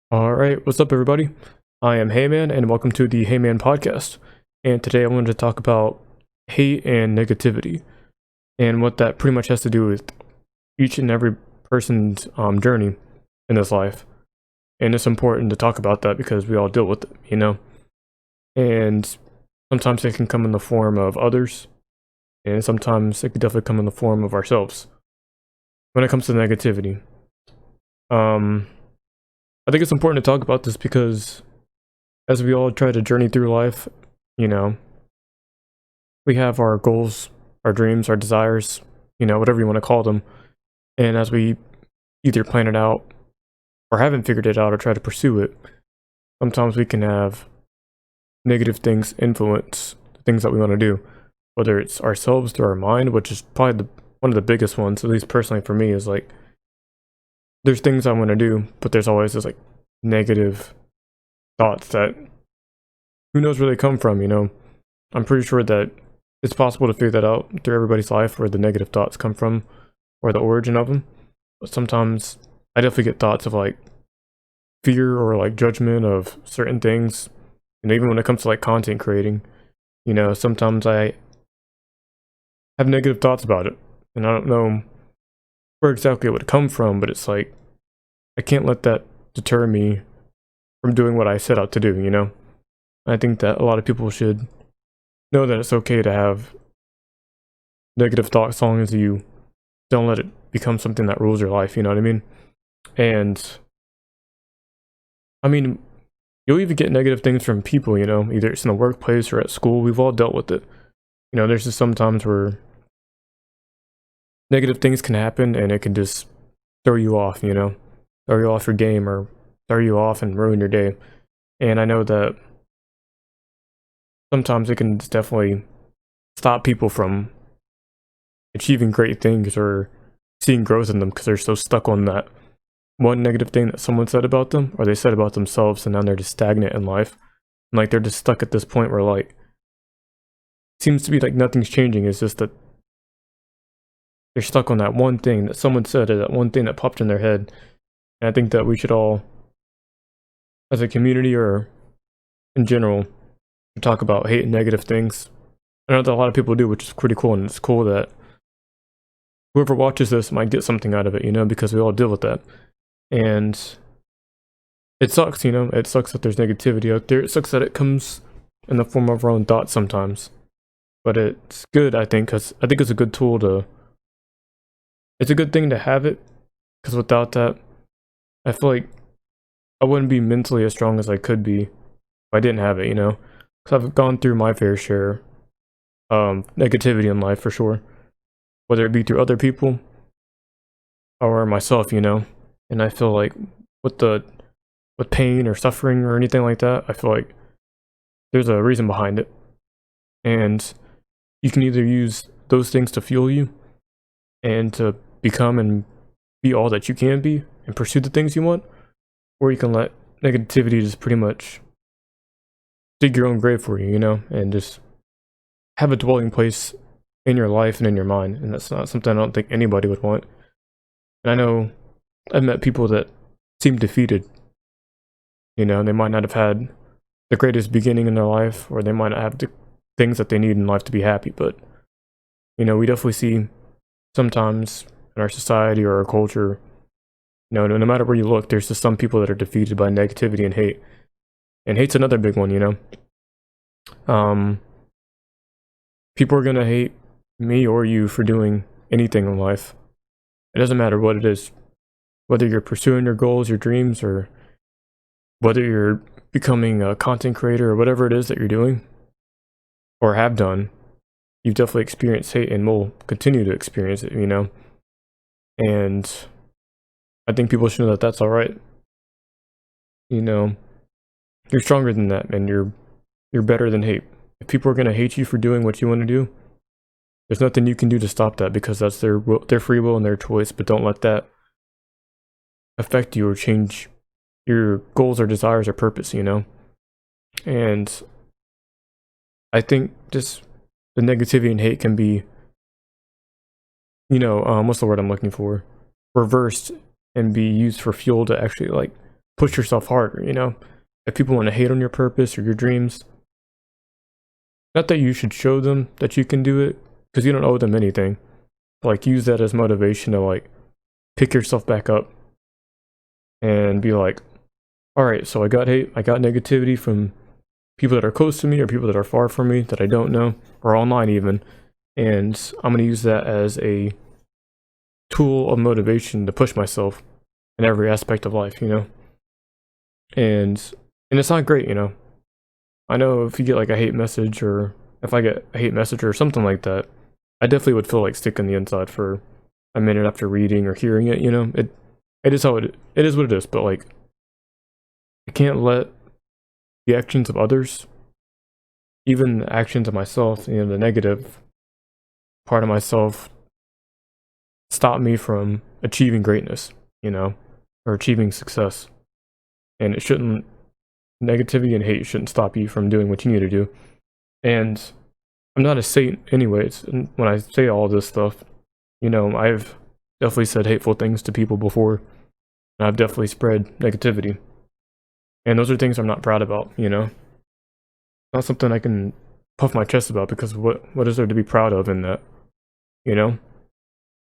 All right, what's up, everybody? I am Heayman, and welcome to the Heayman podcast. And today I wanted to talk about hate and negativity, and what that pretty much has to do with each and every person's journey in this life. And it's important to talk about that because we all deal with it. And sometimes it can come in the form of others, and sometimes it could definitely come in the form of ourselves. When it comes to negativity, I think it's important to talk about this because as we all try to journey through life, you know, we have our goals, our dreams, our desires, whatever you want to call them. And as we either plan it out or haven't figured it out or try to pursue it, sometimes we can have negative things influence the things that we want to do, whether it's ourselves through our mind, which is probably one of the biggest ones, at least personally for me, is like there's things I want to do, but there's always this like negative thoughts that who knows where they come from. I'm pretty sure that it's possible to figure that out through everybody's life where the negative thoughts come from or the origin of them. But sometimes I definitely get thoughts of like fear or like judgment of certain things. And even when it comes to like content creating, sometimes I have negative thoughts about it. And I don't know where exactly it would come from, but it's like I can't let that deter me from doing what I set out to do. I think that a lot of people should know that it's okay to have negative thoughts as long as you don't let it become something that rules your life, you know what I mean? And I mean, you'll even get negative things from people, either it's in the workplace or at school. We've all dealt with it. There's just some times where negative things can happen and it can just throw you off, throw you off your game or throw you off and ruin your day. And I know that sometimes it can just definitely stop people from achieving great things or seeing growth in them because they're so stuck on that one negative thing that someone said about them or they said about themselves, and now they're just stagnant in life. And like they're just stuck at this point where like seems to be like nothing's changing. It's just that they're stuck on that one thing that someone said or that one thing that popped in their head. And I think that we should all, as a community or in general, talk about hate and negative things. I know that a lot of people do, which is pretty cool, and it's cool that whoever watches this might get something out of it, because we all deal with that. And it sucks, it sucks that there's negativity out there. It sucks that it comes in the form of our own thoughts sometimes. But it's good, I think, because I think it's a good tool it's a good thing to have it, because without that, I feel like I wouldn't be mentally as strong as I could be if I didn't have it, because I've gone through my fair share negativity in life for sure, whether it be through other people or myself, and I feel like with pain or suffering or anything like that, I feel like there's a reason behind it, and you can either use those things to fuel you and to become and be all that you can be and pursue the things you want, or you can let negativity just pretty much dig your own grave for you, and just have a dwelling place in your life and in your mind. And that's not something I don't think anybody would want. And I know I've met people that seem defeated. They might not have had the greatest beginning in their life, or they might not have the things that they need in life to be happy. But, we definitely see sometimes in our society or our culture, no matter where you look, there's just some people that are defeated by negativity and hate. And hate's another big one, People are gonna hate me or you for doing anything in life. It doesn't matter what it is. Whether you're pursuing your goals, your dreams, or whether you're becoming a content creator or whatever it is that you're doing or have done, you've definitely experienced hate and will continue to experience it, And I think people should know that that's alright. You're stronger than that, and you're better than hate. If people are gonna hate you for doing what you want to do, there's nothing you can do to stop that, because that's their free will and their choice. But don't let that affect you or change your goals or desires or purpose, And I think just the negativity and hate can be, what's the word I'm looking for? Reversed and be used for fuel to actually like push yourself harder, you know? If people want to hate on your purpose or your dreams, not that you should show them that you can do it, because you don't owe them anything. Like, use that as motivation to, like, pick yourself back up and be like, all right, so I got hate, I got negativity from people that are close to me or people that are far from me that I don't know, or online even, and I'm going to use that as a tool of motivation to push myself in every aspect of life, you know? And it's not great, you know? I know if you get like a hate message, or if I get a hate message or something like that, I definitely would feel like sick on the inside for a minute after reading or hearing it, you know? It is how it is what it is, but like, I can't let the actions of others, even the actions of myself, you know, the negative part of myself, stop me from achieving greatness, you know, or achieving success. And it shouldn't, negativity and hate shouldn't stop you from doing what you need to do. And I'm not a saint anyways, and when I say all this stuff, you know, I've definitely said hateful things to people before, and I've definitely spread negativity. And those are things I'm not proud about, you know? Not something I can puff my chest about, because what is there to be proud of in that, you know?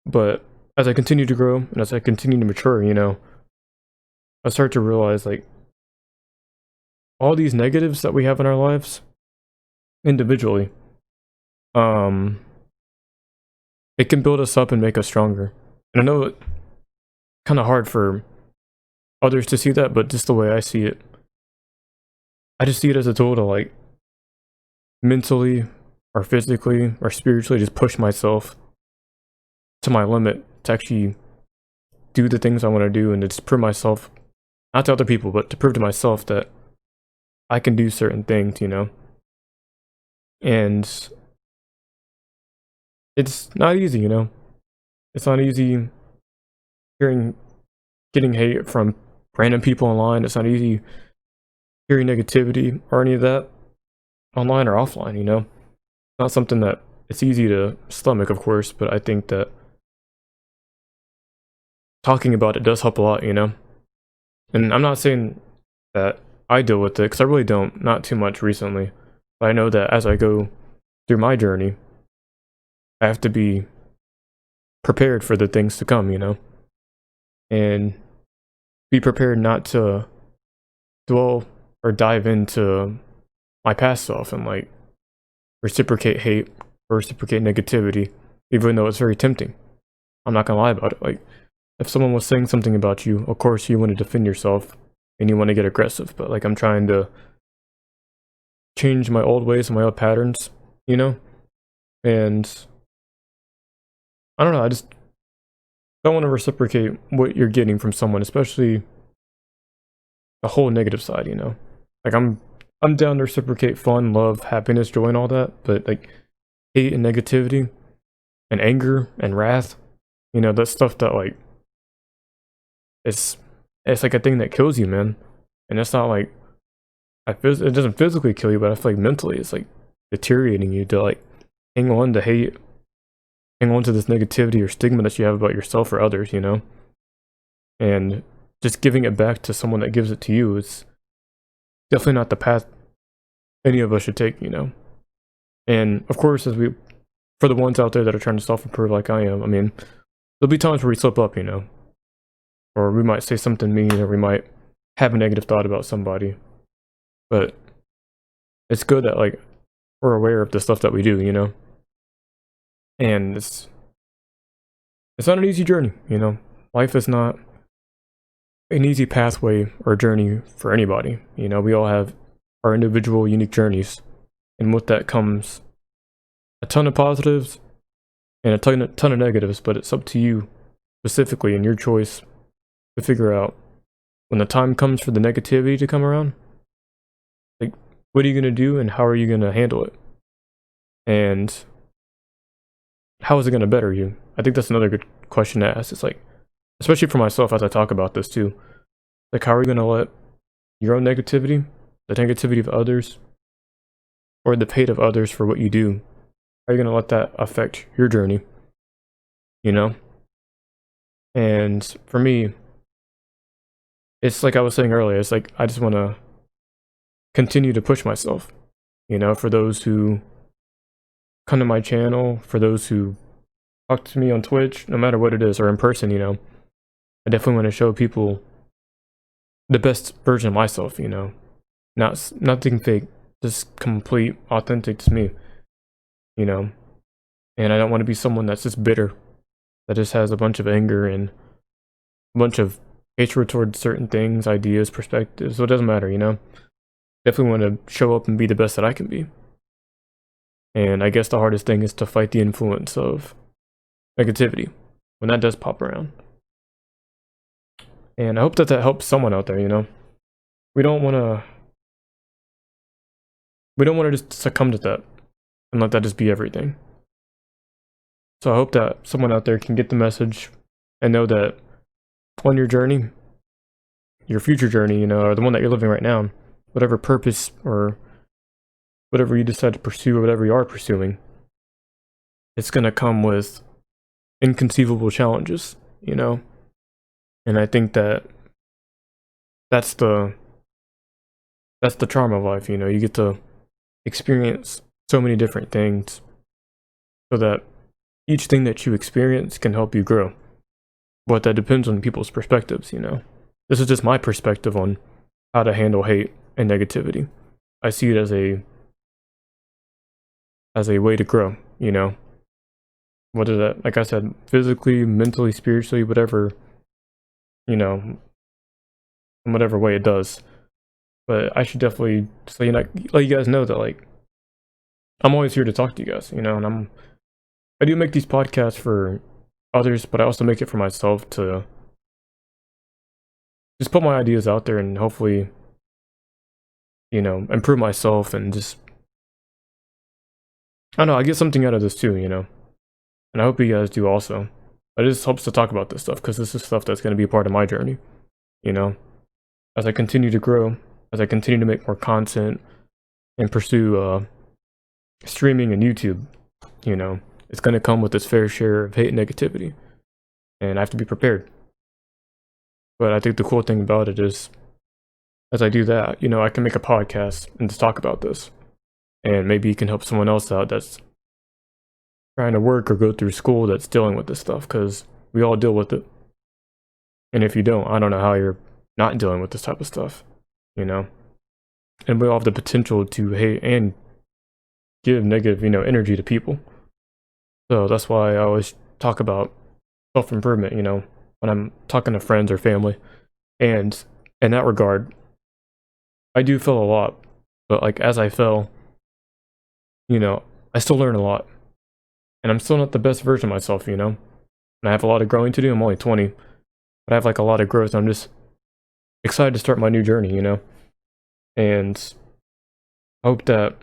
But as I continue to grow and as I continue to mature, you know, I start to realize like all these negatives that we have in our lives individually, it can build us up and make us stronger. And I know it's kind of hard for others to see that, but just the way I see it, I just see it as a tool to like mentally or physically or spiritually just push myself to my limit to actually do the things I want to do, and to just prove myself, not to other people, but to prove to myself that I can do certain things, you know? And it's not easy, you know? It's not easy getting hate from random people online. It's not easy hearing negativity or any of that online or offline, you know? Not something that it's easy to stomach, of course, but I think that talking about it does help a lot, you know? And I'm not saying that I deal with it, because I really don't, not too much recently. But I know that as I go through my journey, I have to be prepared for the things to come, you know? And be prepared not to dwell or dive into my past self and like reciprocate hate or reciprocate negativity, even though it's very tempting. I'm not gonna lie about it. Like, if someone was saying something about you, of course you want to defend yourself and you want to get aggressive, but like, I'm trying to change my old ways and my old patterns, you know? And I don't know, I just don't want to reciprocate what you're getting from someone, especially the whole negative side, you know? Like, I'm down to reciprocate fun, love, happiness, joy, and all that, but like hate and negativity and anger and wrath, you know, that's stuff that like it's like a thing that kills you, man. And it's not like it doesn't physically kill you, but I feel like mentally it's like deteriorating you to like hang on to hate, hang on to this negativity or stigma that you have about yourself or others, you know? And just giving it back to someone that gives it to you is definitely not the path any of us should take, you know? And of course, for the ones out there that are trying to self-improve like I am, I mean, there'll be times where we slip up, you know? Or we might say something mean, or we might have a negative thought about somebody. But it's good that like we're aware of the stuff that we do, you know? And it's not an easy journey, you know? Life is not an easy pathway or journey for anybody. You know, we all have our individual unique journeys. And with that comes a ton of positives and a ton of negatives, but it's up to you specifically and your choice to figure out when the time comes for the negativity to come around, like, what are you going to do and how are you going to handle it? And how is it going to better you? I think that's another good question to ask. It's like, especially for myself as I talk about this too, like, how are you going to let your own negativity, the negativity of others, or the hate of others for what you do, how are you going to let that affect your journey? You know? And for me, it's like I was saying earlier, it's like I just want to continue to push myself, for those who come to my channel, for those who talk to me on Twitch, no matter what it is, or in person, I definitely want to show people the best version of myself, nothing fake, just complete, authentic to me, you know, and I don't want to be someone that's just bitter, that just has a bunch of anger and a bunch of hatred towards certain things, ideas, perspectives, so it doesn't matter, definitely want to show up and be the best that I can be. And I guess the hardest thing is to fight the influence of negativity when that does pop around. And I hope that helps someone out there, we don't want to just succumb to that and let that just be everything. So I hope that someone out there can get the message and know that on your journey, your future journey, or the one that you're living right now, whatever purpose or whatever you decide to pursue or whatever you are pursuing, it's going to come with inconceivable challenges, and I think that that's the charm of life, you get to experience so many different things so that each thing that you experience can help you grow. But that depends on people's perspectives, This is just my perspective on how to handle hate and negativity. I see it as a way to grow, Whether that, like I said, physically, mentally, spiritually, whatever, in whatever way it does. But I should definitely let you guys know that, like, I'm always here to talk to you guys, and I do make these podcasts for others, but I also make it for myself to just put my ideas out there and hopefully, improve myself and just, I don't know, I get something out of this too, and I hope you guys do also. It just helps to talk about this stuff because this is stuff that's going to be a part of my journey, as I continue to grow, as I continue to make more content and pursue streaming and YouTube, it's going to come with its fair share of hate and negativity, and I have to be prepared. But I think the cool thing about it is, as I do that, I can make a podcast and just talk about this, and maybe you can help someone else out that's trying to work or go through school that's dealing with this stuff, because we all deal with it. And if you don't, I don't know how you're not dealing with this type of stuff, and we all have the potential to hate and give negative, energy to people. So that's why I always talk about self-improvement, when I'm talking to friends or family. And in that regard, I do fail a lot, but like as I fail, I still learn a lot. And I'm still not the best version of myself, and I have a lot of growing to do. I'm only 20, but I have like a lot of growth. I'm just excited to start my new journey, and I hope that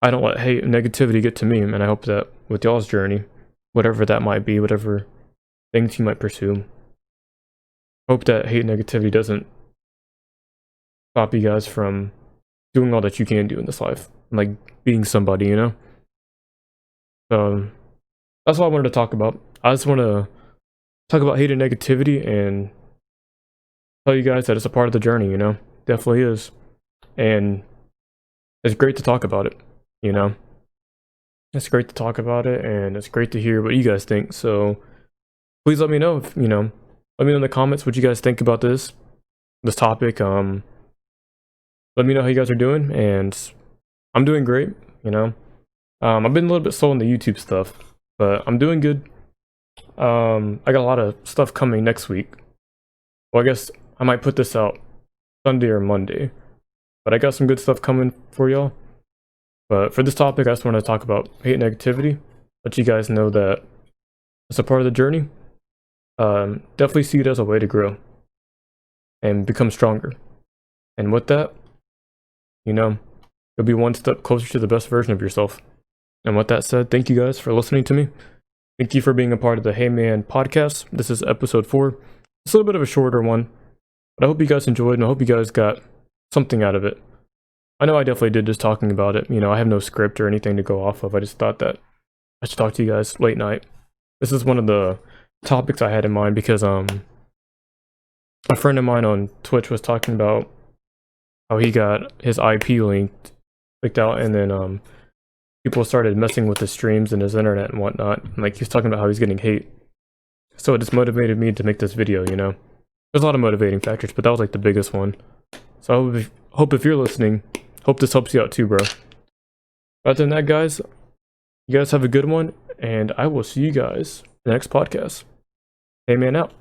I don't let hate and negativity get to me, and I hope that with y'all's journey, whatever that might be, whatever things you might pursue, hope that hate and negativity doesn't stop you guys from doing all that you can do in this life, like being somebody, So that's what I wanted to talk about. I just want to talk about hate and negativity and tell you guys that it's a part of the journey, definitely is. And it's great to talk about it, It's great to talk about it, and it's great to hear what you guys think. So please let me know if, let me know in the comments what you guys think about this topic. Let me know how you guys are doing, and I'm doing great, I've been a little bit slow on the YouTube stuff, but I'm doing good. I got a lot of stuff coming next week. Well, I guess I might put this out Sunday or Monday, but I got some good stuff coming for y'all. But for this topic, I just want to talk about hate and negativity, let you guys know that it's a part of the journey. Definitely see it as a way to grow and become stronger. And with that, you'll be one step closer to the best version of yourself. And with that said, thank you guys for listening to me. Thank you for being a part of the Heayman podcast. This is episode 4. It's a little bit of a shorter one, but I hope you guys enjoyed, and I hope you guys got something out of it. I know I definitely did just talking about it. I have no script or anything to go off of. I just thought that I should talk to you guys late night. This is one of the topics I had in mind because A friend of mine on Twitch was talking about how he got his IP leaked out, and then people started messing with his streams and his internet and whatnot. And, like, he was talking about how he's getting hate. So it just motivated me to make this video, you know? There's a lot of motivating factors, but that was like the biggest one. So I hope if you're listening, hope this helps you out too, bro. Other than that, guys, you guys have a good one, and I will see you guys in the next podcast. Heayman out.